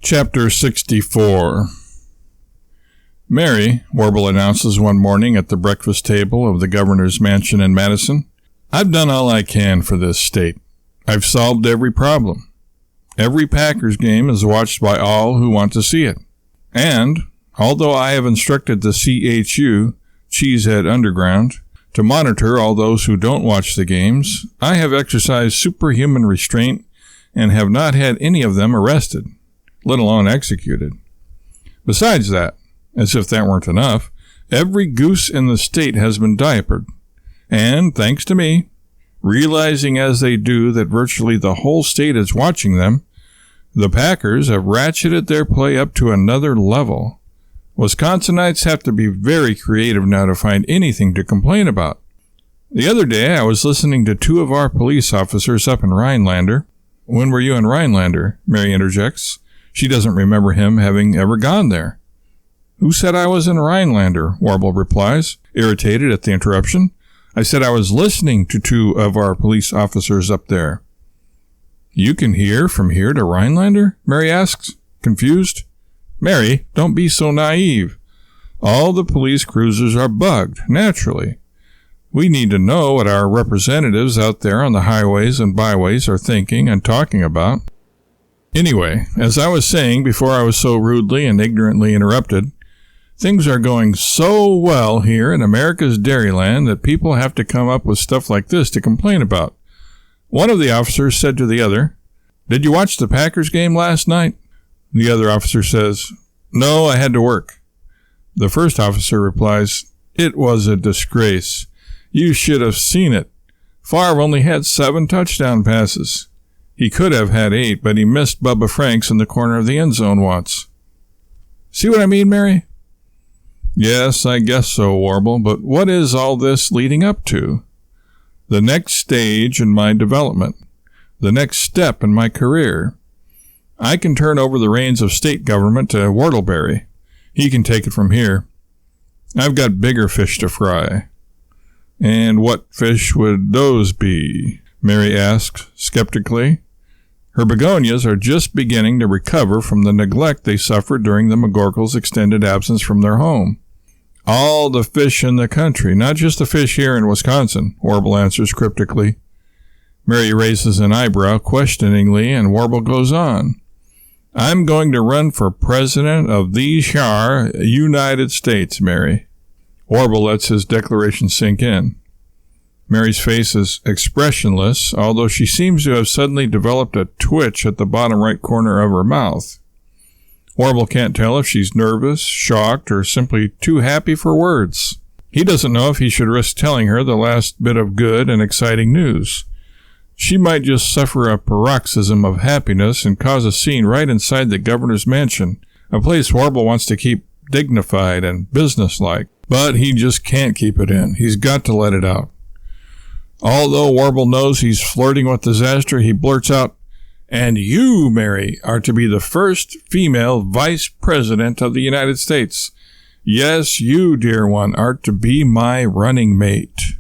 Chapter 64. Mary, Warble announces one morning at the breakfast table of the governor's mansion in Madison, I've done all I can for this state. I've solved every problem. Every Packers game is watched by all who want to see it. And, although I have instructed the CHU, Cheesehead Underground, to monitor all those who don't watch the games, I have exercised superhuman restraint and have not had any of them arrested, let alone executed. Besides that, as if that weren't enough, every goose in the state has been diapered. And, thanks to me, realizing as they do that virtually the whole state is watching them, the Packers have ratcheted their play up to another level. Wisconsinites have to be very creative now to find anything to complain about. The other day, I was listening to two of our police officers up in Rhinelander. When were you in Rhinelander? Mary interjects. She doesn't remember him having ever gone there. Who said I was in Rhinelander? Warble replies, irritated at the interruption. I said I was listening to two of our police officers up there. You can hear from here to Rhinelander? Mary asks, confused. Mary, don't be so naive. All the police cruisers are bugged, naturally. We need to know what our representatives out there on the highways and byways are thinking and talking about. Anyway, as I was saying before I was so rudely and ignorantly interrupted, things are going so well here in America's Dairyland that people have to come up with stuff like this to complain about. One of the officers said to the other, "Did you watch the Packers game last night?" The other officer says, "No, I had to work." The first officer replies, "It was a disgrace. You should have seen it. Favre only had 7 touchdown passes. He could have had 8, but he missed Bubba Franks in the corner of the end zone once." See what I mean, Mary? Yes, I guess so, Warble, but what is all this leading up to? The next stage in my development. The next step in my career. I can turn over the reins of state government to Whortleberry. He can take it from here. I've got bigger fish to fry. And what fish would those be? Mary asks skeptically. Her begonias are just beginning to recover from the neglect they suffered during the McGorkles' extended absence from their home. All the fish in the country, not just the fish here in Wisconsin, Warble answers cryptically. Mary raises an eyebrow questioningly, and Warble goes on. I'm going to run for president of these here United States, Mary. Warble lets his declaration sink in. Mary's face is expressionless, although she seems to have suddenly developed a twitch at the bottom right corner of her mouth. Warble can't tell if she's nervous, shocked, or simply too happy for words. He doesn't know if he should risk telling her the last bit of good and exciting news. She might just suffer a paroxysm of happiness and cause a scene right inside the governor's mansion, a place Warble wants to keep dignified and businesslike. But he just can't keep it in. He's got to let it out. Although Warble knows he's flirting with disaster, he blurts out, "And you, Mary, are to be the first female vice president of the United States. Yes, you, dear one, are to be my running mate."